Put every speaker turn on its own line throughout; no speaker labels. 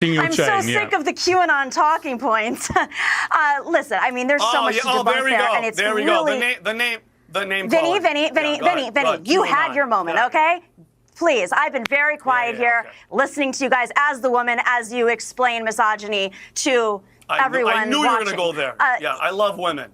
I'm so sick of the QAnon talking points. Listen, I mean, there's so much to debunk there, and it's
there we
really...
go. The name.
Vinny, you had your moment, okay? Please, I've been very quiet here, listening to you guys as the woman, as you explain misogyny to everyone
I knew
watching.
You were going to go there. I love women.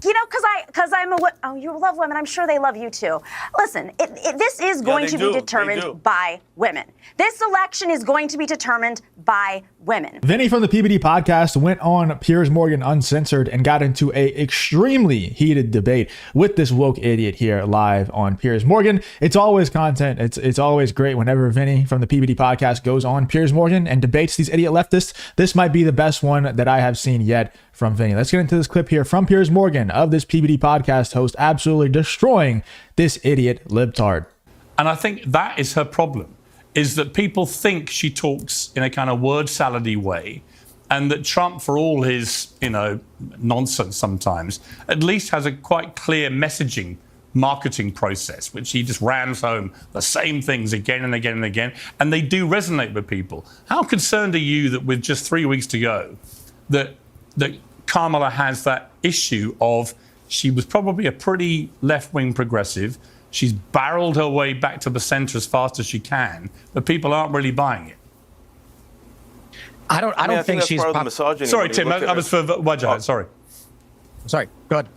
You know, because I'm oh, you love women. I'm sure they love you too. Listen, this is going to be determined by women. This election is going to be determined by women.
Vinny from the PBD podcast went on Piers Morgan Uncensored and got into a extremely heated debate with this woke idiot here live on Piers Morgan. It's always content. It's always great whenever Vinny from the PBD podcast goes on Piers Morgan and debates these idiot leftists. This might be the best one that I have seen yet from Vinny. Let's get into this clip here from Piers Morgan of this PBD podcast host absolutely destroying this idiot libtard.
And I think that is her problem, is that people think she talks in a kind of word salady way, and that Trump, for all his, nonsense sometimes, at least has a quite clear messaging marketing process, which he just rams home the same things again and again and again, and they do resonate with people. How concerned are you that with just 3 weeks to go, that Kamala has that issue of she was probably a pretty left-wing progressive. She's barreled her way back to the center as fast as she can, but people aren't really buying it.
I don't think she's
part of the misogyny.
Sorry, Tim, I was for Wajah. Sorry,
go ahead.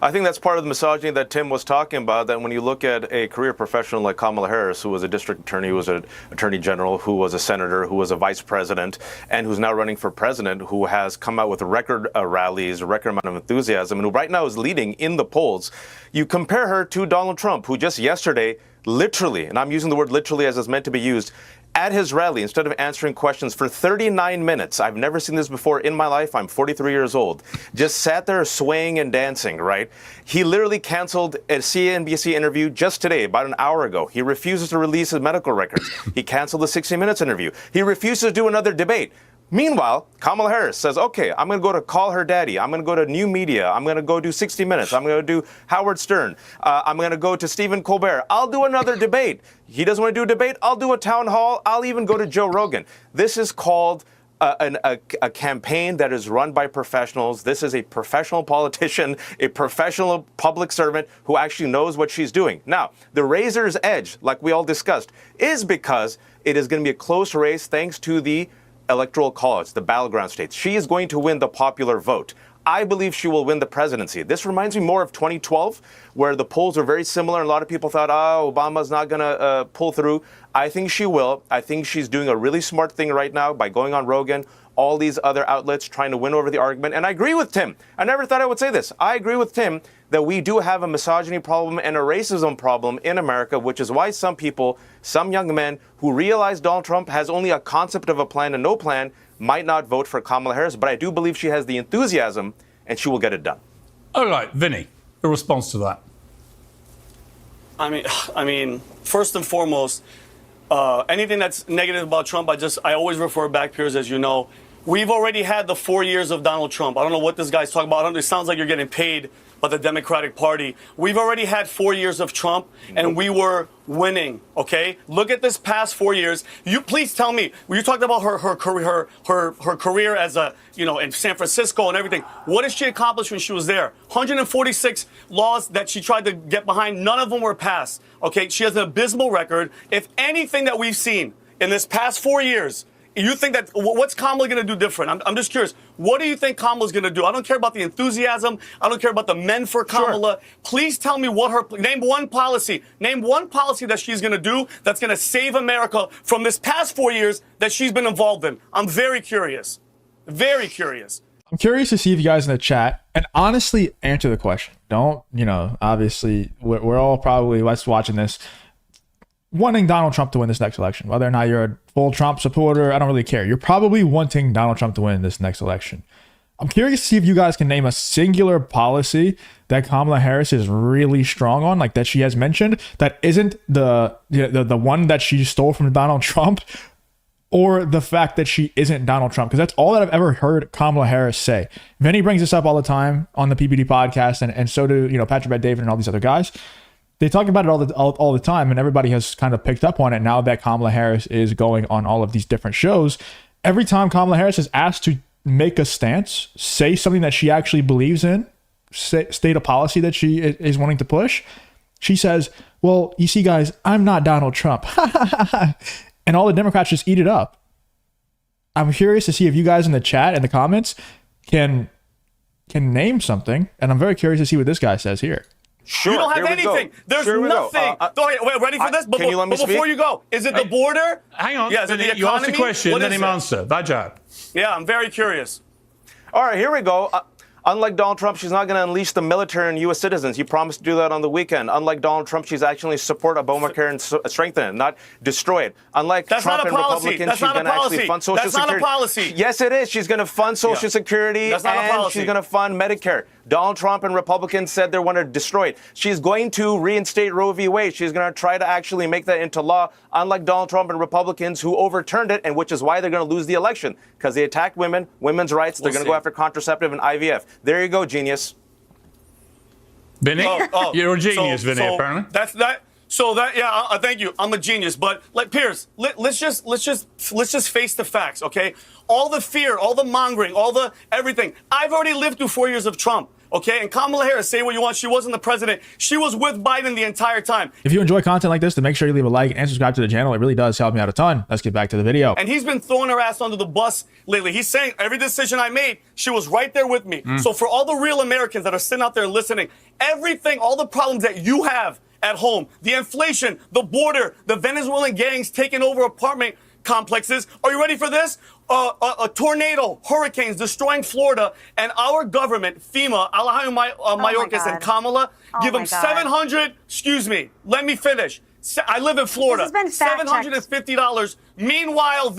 I think that's part of the misogyny that Tim was talking about, that when you look at a career professional like Kamala Harris, who was a district attorney, who was an attorney general, who was a senator, who was a vice president, and who's now running for president, who has come out with record rallies, a record amount of enthusiasm, and who right now is leading in the polls. You compare her to Donald Trump, who just yesterday, literally, and I'm using the word literally as it's meant to be used, at his rally, instead of answering questions for 39 minutes, I've never seen this before in my life, I'm 43 years old, just sat there swaying and dancing, right? He literally canceled a CNBC interview just today, about an hour ago. He refuses to release his medical records. He canceled the 60 Minutes interview. He refuses to do another debate. Meanwhile, Kamala Harris says, okay, I'm going to go to Call Her Daddy. I'm going to go to New Media. I'm going to go do 60 Minutes. I'm going to do Howard Stern. I'm going to go to Stephen Colbert. I'll do another debate. He doesn't want to do a debate. I'll do a town hall. I'll even go to Joe Rogan. This is called a campaign that is run by professionals. This is a professional politician, a professional public servant who actually knows what she's doing. Now, the razor's edge, like we all discussed, is because it is going to be a close race thanks to the Electoral College, the battleground states. She is going to win the popular vote. I believe she will win the presidency. This reminds me more of 2012, where the polls were very similar. And a lot of people thought, Obama's not going to pull through. I think she will. I think she's doing a really smart thing right now by going on Rogan, all these other outlets, trying to win over the argument. And I agree with Tim. I never thought I would say this. I agree with Tim that we do have a misogyny problem and a racism problem in America, which is why some people, some young men who realize Donald Trump has only a concept of a plan and no plan, might not vote for Kamala Harris. But I do believe she has the enthusiasm and she will get it done. All
right, Vinny, a response to that.
I mean, first and foremost, anything that's negative about Trump, I always refer back, Piers, as you know. We've already had the 4 years of Donald Trump. I don't know what this guy's talking about. It sounds like you're getting paid by the Democratic Party. We've already had 4 years of Trump, and we were winning, okay? Look at this past 4 years. You please tell me, you talked about her career as a, in San Francisco and everything. What did she accomplish when she was there? 146 laws that she tried to get behind, none of them were passed, okay? She has an abysmal record. If anything that we've seen in this past 4 years, you think that, what's Kamala going to do different? I'm just curious. What do you think Kamala's going to do? I don't care about the enthusiasm. I don't care about the men for Kamala. Sure. Please tell me name one policy that she's going to do that's going to save America from this past 4 years that she's been involved in. I'm very curious. Very curious.
I'm curious to see if you guys in the chat and honestly answer the question. Don't, obviously we're all probably watching this wanting Donald Trump to win this next election. Whether or not you're a full Trump supporter, I don't really care. You're probably wanting Donald Trump to win this next election. I'm curious to see if you guys can name a singular policy that Kamala Harris is really strong on, like that she has mentioned, that isn't the one that she stole from Donald Trump, or the fact that she isn't Donald Trump, because that's all that I've ever heard Kamala Harris say. Vinny brings this up all the time on the PBD podcast, and so do Patrick Bet-David and all these other guys. They talk about it all the time, and everybody has kind of picked up on it now that Kamala Harris is going on all of these different shows. every time Kamala Harris is asked to make a stance, say something that she actually believes in, state a policy that she is wanting to push, she says, well, you see, guys, I'm not Donald Trump. And all the Democrats just eat it up. I'm curious to see if you guys in the chat and the comments can name something. And I'm very curious to see what this guy says here.
Sure, you don't have anything. There's nothing. Wait, ready for this?
Can you let me speak?
Before you go, is it the border?
Hang on.
Yeah, is it the economy?
You ask the question,
let
him answer. Bad job.
Yeah, I'm very curious.
All right, here we go. Unlike Donald Trump, she's not going to unleash the military on U.S. citizens. He promised to do that on the weekend. Unlike Donald Trump, she's actually support Obamacare and strengthen it, not destroy it. Unlike Trump and Republicans, she's going to actually fund Social Security.
That's not a policy.
Yes, it is. She's going to fund Social Security and she's going to fund Medicare. Donald Trump and Republicans said they want to destroy it. She's going to reinstate Roe v. Wade. She's going to try to actually make that into law, unlike Donald Trump and Republicans who overturned it, and which is why they're going to lose the election, because they attacked women, women's rights. They're going to go after contraceptive and IVF. There you go, genius.
Vinny? You're a genius, Vinny, apparently.
Thank you. I'm a genius. But Piers, let's just face the facts, okay? All the fear, all the mongering, all the everything. I've already lived through 4 years of Trump, okay? And Kamala Harris, say what you want, she wasn't the president. She was with Biden the entire time.
If you enjoy content like this, then make sure you leave a like and subscribe to the channel. It really does help me out a ton. Let's get back to the video.
And he's been throwing her ass under the bus lately. He's saying every decision I made, she was right there with me. So for all the real Americans that are sitting out there listening, everything, all the problems that you have at home, the inflation, the border, the Venezuelan gangs taking over apartment complexes. Are you ready for this? A tornado, hurricanes destroying Florida, and our government, FEMA, Alejandro Mayorkas and Kamala, give them 700, excuse me, let me finish. I live in Florida. $750. Meanwhile,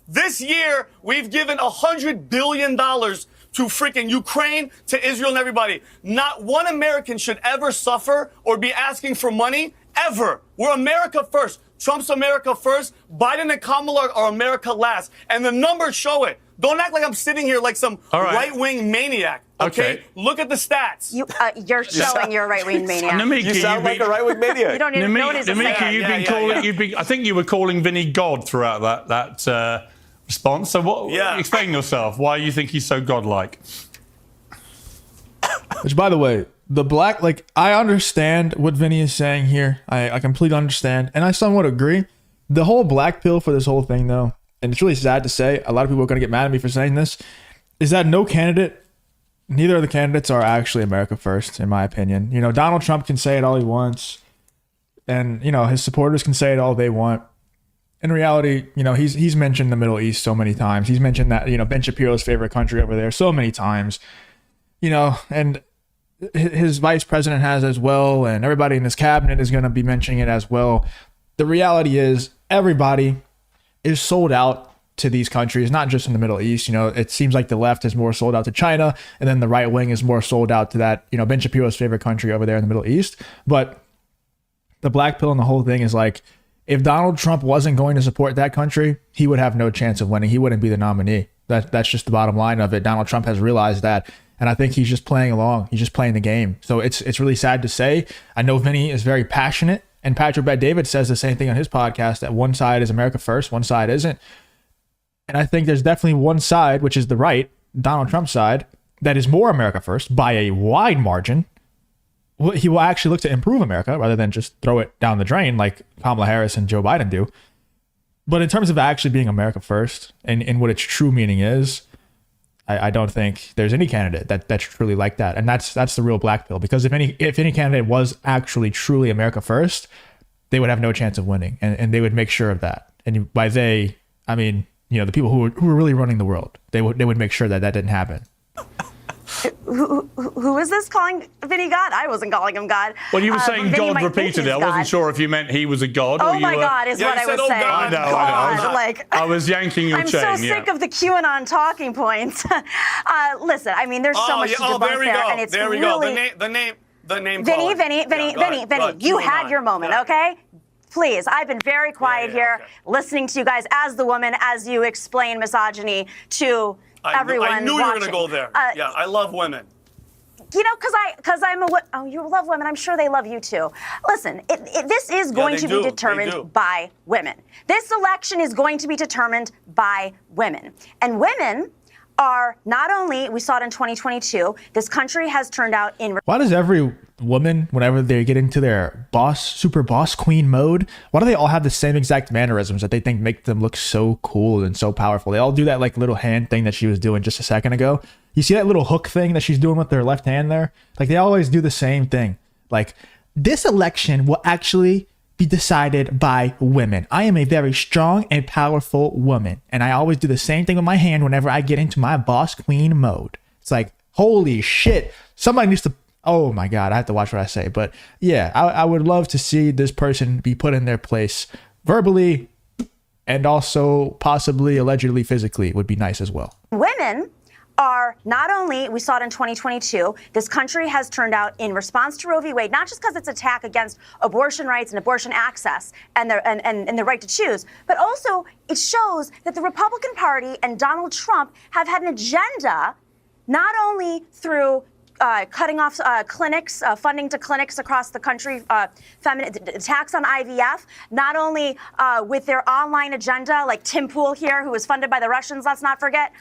this year, we've given $100 billion to freaking Ukraine, to Israel, and everybody. Not one American should ever suffer or be asking for money, ever. We're America first. Trump's America first. Biden and Kamala are America last. And the numbers show it. Don't act like I'm sitting here like some right-wing maniac. Okay? Look at the stats.
You're showing you're a right-wing maniac.
You sound like a right-wing maniac.
You don't even notice
Namika, I think you were calling Vinny God throughout that response. So explain yourself. Why you think he's so godlike?
Which, by the way, I understand what Vinny is saying here. I completely understand. And I somewhat agree. The whole black pill for this whole thing, though, and it's really sad to say, a lot of people are going to get mad at me for saying this, is that neither of the candidates are actually America first, in my opinion. You know, Donald Trump can say it all he wants, and, you know, his supporters can say it all they want. In reality, you know, he's mentioned the Middle East so many times. He's mentioned that, you know, Ben Shapiro's favorite country over there so many times, you know, and his vice president has as well, and everybody in his cabinet is going to be mentioning it as well. The reality is everybody is sold out to these countries, not just in the Middle East. You know, it seems like the left is more sold out to China, and then the right wing is more sold out to that, you know, Ben Shapiro's favorite country over there in the Middle East. But the black pill and the whole thing is like, if Donald Trump wasn't going to support that country, he would have no chance of winning. He wouldn't be the nominee. That's just the bottom line of it. Donald Trump has realized that. And I think he's just playing along. He's just playing the game. So it's really sad to say. I know Vinny is very passionate. And Patrick Bet-David says the same thing on his podcast, that one side is America first, one side isn't. And I think there's definitely one side, which is the right, Donald Trump side, that is more America first by a wide margin. He will actually look to improve America rather than just throw it down the drain like Kamala Harris and Joe Biden do. But in terms of actually being America first and what its true meaning is, I don't think there's any candidate that's truly like that. And that's the real black pill, because if any candidate was actually truly America first, they would have no chance of winning, and they would make sure of that. And by they, I mean, you know, the people who are really running the world, they would make sure that didn't happen.
Who is this calling Vinny God? I wasn't calling him God.
Well, you were saying God repeatedly. I wasn't sure if you meant he was a god.
Oh my God is what I was saying.
I know. I was yanking your chain.
I'm so sick of the QAnon talking points. Listen, I mean, there's so much to debunk there, and it's
there we
really...
go. The name.
Vinny, you had your moment, okay? Please, I've been very quiet here, listening to you guys as the woman, as you explain misogyny to everyone.
I knew you were going to go there. I love women.
because you love women. I'm sure they love you too. Listen, this is going to be determined by women. This election is going to be determined by women. And women are not only, we saw it in 2022, this country has turned out in...
Why does every woman, whenever they get into their super boss queen mode, why do they all have the same exact mannerisms that they think make them look so cool and so powerful? They all do that like little hand thing that she was doing just a second ago. You see that little hook thing that she's doing with her left hand there? Like they always do the same thing. Like this election will actually be decided by women. I am a very strong and powerful woman, and I always do the same thing with my hand whenever I get into my boss queen mode. It's like, holy shit. Somebody needs to, oh my God, I have to watch what I say. But yeah, I would love to see this person be put in their place verbally and also possibly allegedly physically would be nice as well.
Women are not only, we saw it in 2022, this country has turned out in response to Roe v. Wade, not just because it's attack against abortion rights and abortion access and the right to choose, but also it shows that the Republican Party and Donald Trump have had an agenda, not only through cutting off clinics, funding to clinics across the country, attacks on IVF, not only with their online agenda, like Tim Pool here, who was funded by the Russians, let's not forget,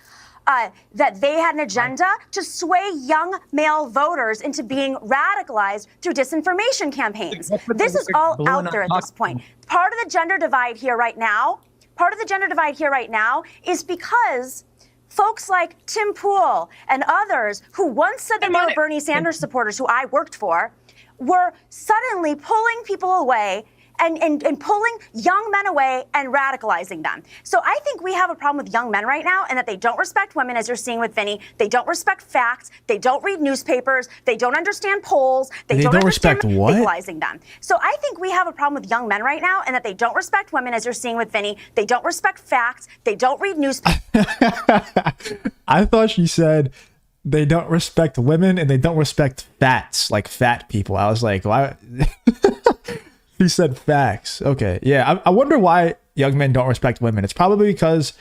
that they had an agenda to sway young male voters into being radicalized through disinformation campaigns. This is all out there at this point. Part of the gender divide here right now, is because folks like Tim Pool and others who once said that they were Bernie Sanders supporters, who I worked for, were suddenly pulling people away and pulling young men away and radicalizing them. So I think we have a problem with young men right now, and that they don't respect women, as you're seeing with Vinny. They don't respect facts. They don't read newspapers. They don't understand polls. They don't understand legalizing them. So I think we have a problem with young men right now, and that they don't respect women, as you're seeing with Vinny. They don't respect facts. They don't read newspapers.
I thought she said they don't respect women and they don't respect fats, like fat people. I was like, why? He said facts. Okay. Yeah. I wonder why young men don't respect women. It's probably because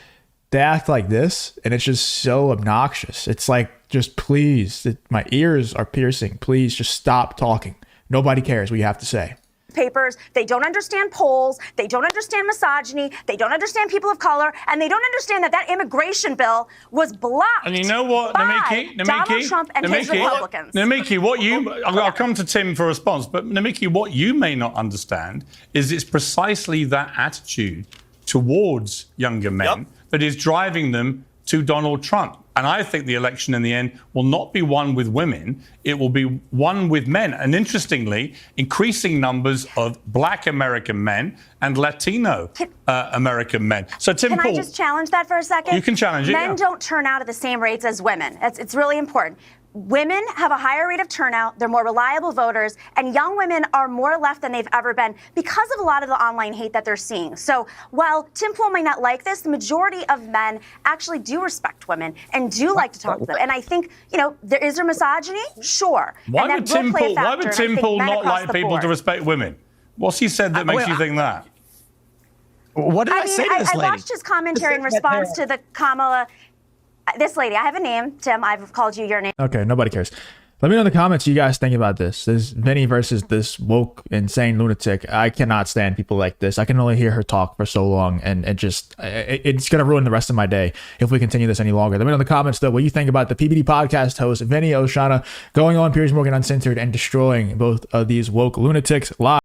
they act like this and it's just so obnoxious. It's like, just please, my ears are piercing. Please just stop talking. Nobody cares what you have to say.
Papers. They don't understand polls. They don't understand misogyny. They don't understand people of color, and they don't understand that immigration bill was blocked.
And you know what, Namiki,
Donald Trump and his Republicans.
Namiki, I'll come to Tim for a response, but Namiki, what you may not understand is it's precisely that attitude towards younger men that is driving them to Donald Trump. And I think the election in the end will not be won with women. It will be won with men. And interestingly, increasing numbers of Black American men and Latino American men. So Tim Pool,
can I just challenge that for a second?
You can challenge it.
Men don't turn out at the same rates as women. It's really important. Women have a higher rate of turnout, they're more reliable voters, and young women are more left than they've ever been because of a lot of the online hate that they're seeing. So while Tim Pool might not like this, the majority of men actually do respect women and do like to talk to them. And I think, is there misogyny? Sure.
Why would Tim Pool not like people to respect women? What's he said that makes you think that?
What did I say to this lady?
I watched his commentary in response to the Kamala... This lady, I have a name, Tim. I've called you your name.
Okay, nobody cares. Let me know in the comments what you guys think about this. This Vinny versus this woke, insane lunatic. I cannot stand people like this. I can only hear her talk for so long, and it's going to ruin the rest of my day if we continue this any longer. Let me know in the comments, though, what you think about the PBD Podcast Host, Vinny Oshana, going on Piers Morgan Uncensored and destroying both of these woke lunatics live.